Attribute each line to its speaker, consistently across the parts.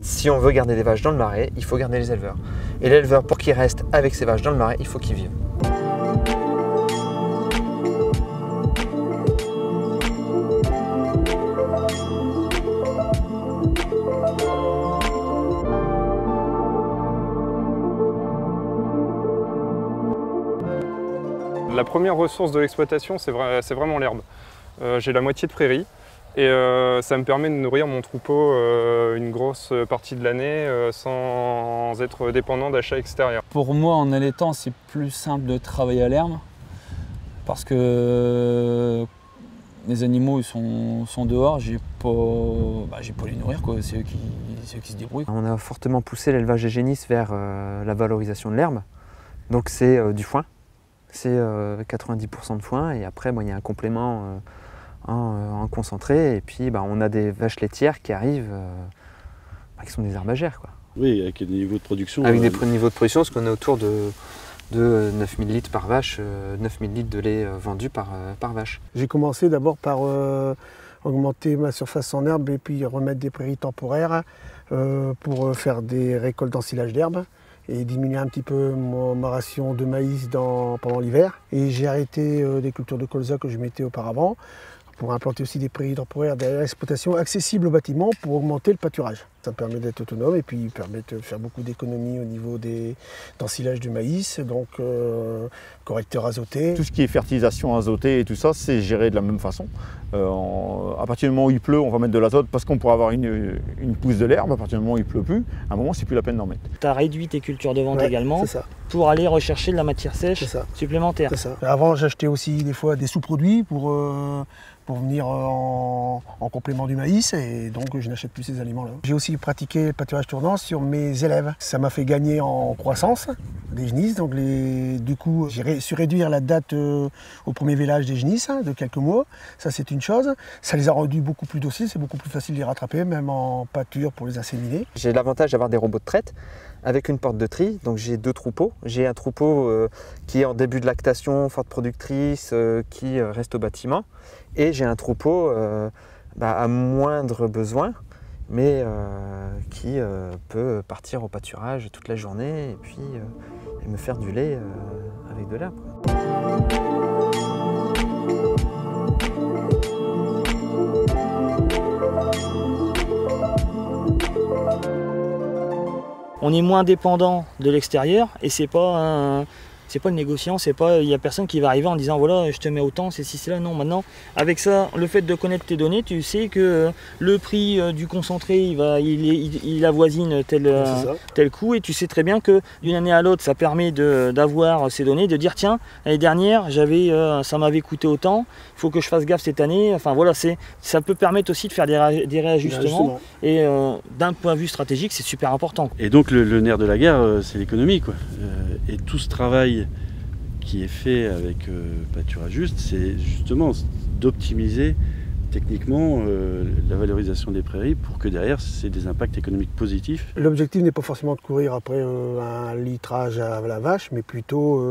Speaker 1: Si on veut garder des vaches dans le marais, il faut garder les éleveurs. Et l'éleveur, pour qu'il reste avec ses vaches dans le marais, il faut qu'il vive.
Speaker 2: La première ressource de l'exploitation, c'est vraiment l'herbe. J'ai la moitié de prairie et ça me permet de nourrir mon troupeau une grosse partie de l'année sans être dépendant d'achats extérieurs.
Speaker 3: Pour moi, en allaitant, c'est plus simple de travailler à l'herbe parce que les animaux ils sont dehors, j'ai pas les nourrir, c'est eux qui se débrouillent.
Speaker 1: On a fortement poussé l'élevage des génisses vers la valorisation de l'herbe, donc c'est du foin. C'est 90% de foin et après il y a un complément en concentré et puis on a des vaches laitières qui arrivent, qui sont des herbagères.
Speaker 4: Oui, avec des niveaux de production.
Speaker 1: Avec des niveaux de production, parce qu'on est autour de 9000 litres par vache, 9000 litres de lait vendu par vache.
Speaker 5: J'ai commencé d'abord par augmenter ma surface en herbe et puis remettre des prairies temporaires pour faire des récoltes d'ensilage d'herbe et diminuer un petit peu ma ration de maïs pendant l'hiver. Et j'ai arrêté les cultures de colza que je mettais auparavant pour implanter aussi des prairies temporaires derrière l'exploitation accessibles au bâtiment pour augmenter le pâturage. Ça me permet d'être autonome et puis permet de faire beaucoup d'économies au niveau d'ensilage du maïs, donc correcteur azoté.
Speaker 6: Tout ce qui est fertilisation azotée et tout ça, c'est géré de la même façon. À partir du moment où il pleut, on va mettre de l'azote parce qu'on pourra avoir une pousse de l'herbe. À partir du moment où il ne pleut plus, à un moment, c'est plus la peine d'en mettre.
Speaker 7: Tu as réduit tes cultures de vente également pour aller rechercher de la matière sèche supplémentaire.
Speaker 5: C'est ça. Avant, j'achetais aussi des fois des sous-produits pour venir en complément du maïs et donc je n'achète plus ces aliments-là. J'ai aussi pratiqué le pâturage tournant sur mes élèves. Ça m'a fait gagner en croissance des genisses. Donc du coup, j'ai su réduire la date au premier vélage des genisses de quelques mois. Ça, c'est une chose. Ça les a rendus beaucoup plus dociles. C'est beaucoup plus facile de les rattraper, même en pâture pour les inséminer.
Speaker 1: J'ai l'avantage d'avoir des robots de traite avec une porte de tri. Donc j'ai 2 troupeaux. J'ai un troupeau qui est en début de lactation, forte productrice, qui reste au bâtiment. Et j'ai un troupeau à moindre besoin, mais qui peut partir au pâturage toute la journée et puis et me faire du lait avec de l'herbe.
Speaker 7: On est moins dépendant de l'extérieur et c'est pas le négociant, il n'y a personne qui va arriver en disant voilà je te mets autant, c'est ci, c'est là. Non, maintenant avec ça, le fait de connaître tes données, tu sais que le prix du concentré il avoisine tel coût et tu sais très bien que d'une année à l'autre ça permet d'avoir ces données, de dire tiens l'année dernière ça m'avait coûté autant, il faut que je fasse gaffe cette année. Enfin voilà, ça peut permettre aussi de faire des réajustements et d'un point de vue stratégique c'est super important.
Speaker 4: Et donc le nerf de la guerre c'est l'économie et tout ce travail qui est fait avec Pâturage Juste, c'est justement d'optimiser techniquement la valorisation des prairies pour que derrière c'est des impacts économiques positifs.
Speaker 5: L'objectif n'est pas forcément de courir après un litrage à la vache, mais plutôt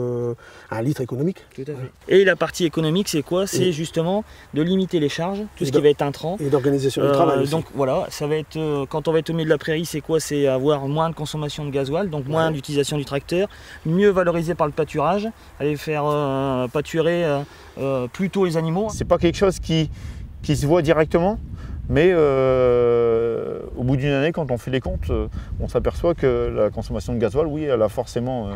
Speaker 5: un litre économique.
Speaker 7: Tout à fait. Et la partie économique, c'est quoi? C'est justement de limiter les charges, tout ce qui va être intrant.
Speaker 5: Et d'organisation du travail aussi.
Speaker 7: Donc voilà, ça va être, quand on va être au milieu de la prairie, c'est quoi? C'est avoir moins de consommation de gasoil, donc moins d'utilisation du tracteur, mieux valorisé par le pâturage, aller faire pâturer plutôt les animaux.
Speaker 6: C'est pas quelque chose qui se voit directement, mais au bout d'une année, quand on fait les comptes, on s'aperçoit que la consommation de gasoil, oui, elle a forcément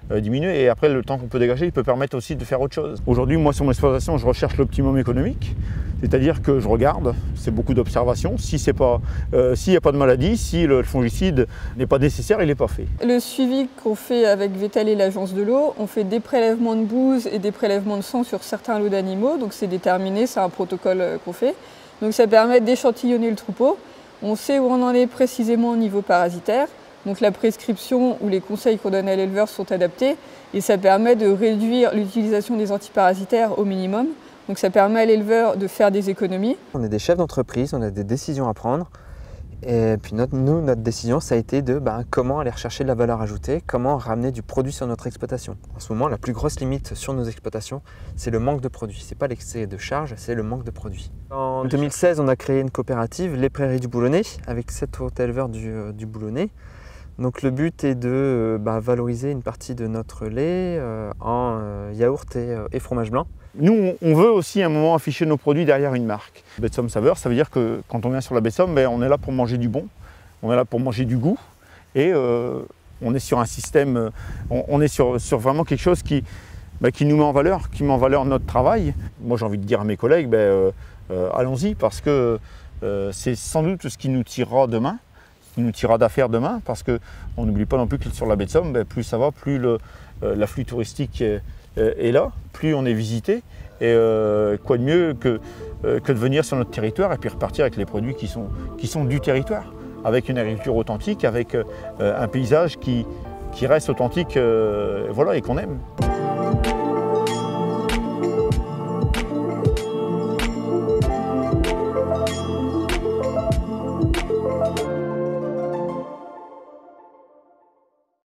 Speaker 6: diminué. Et après, le temps qu'on peut dégager, il peut permettre aussi de faire autre chose. Aujourd'hui, moi, sur mon exploitation, je recherche l'optimum économique, c'est-à-dire que je regarde, c'est beaucoup d'observations. S'il n'y a pas de maladie, si le fongicide n'est pas nécessaire, il n'est pas fait.
Speaker 8: Le suivi qu'on fait avec Vétal et l'Agence de l'eau, on fait des prélèvements de bouse et des prélèvements de sang sur certains lots d'animaux, donc c'est déterminé, c'est un protocole qu'on fait. Donc ça permet d'échantillonner le troupeau. On sait où on en est précisément au niveau parasitaire. Donc la prescription ou les conseils qu'on donne à l'éleveur sont adaptés et ça permet de réduire l'utilisation des antiparasitaires au minimum. Donc ça permet à l'éleveur de faire des économies.
Speaker 1: On est des chefs d'entreprise, on a des décisions à prendre Et puis notre décision, ça a été de comment aller rechercher de la valeur ajoutée, comment ramener du produit sur notre exploitation. En ce moment, la plus grosse limite sur nos exploitations, c'est le manque de produits. Ce n'est pas l'excès de charge, c'est le manque de produits. En 2016, on a créé une coopérative, les Prairies du Boulonnais, avec 7 autres éleveurs du Boulonnais. Donc le but est de valoriser une partie de notre lait en yaourt et fromage blanc.
Speaker 6: Nous, on veut aussi à un moment afficher nos produits derrière une marque. Betsom Saveur, ça veut dire que quand on vient sur la Betsom, on est là pour manger du bon, on est là pour manger du goût, et on est sur un système, on est sur vraiment quelque chose qui nous met en valeur, qui met en valeur notre travail. Moi, j'ai envie de dire à mes collègues, allons-y, parce que c'est sans doute ce qui nous tirera demain, ce qui nous tirera d'affaires demain, parce qu'on n'oublie pas non plus que sur la Betsom, plus ça va, plus l'afflux touristique est là, plus on est visité, et quoi de mieux que de venir sur notre territoire et puis repartir avec les produits qui sont du territoire, avec une agriculture authentique, avec un paysage qui reste authentique, et qu'on aime.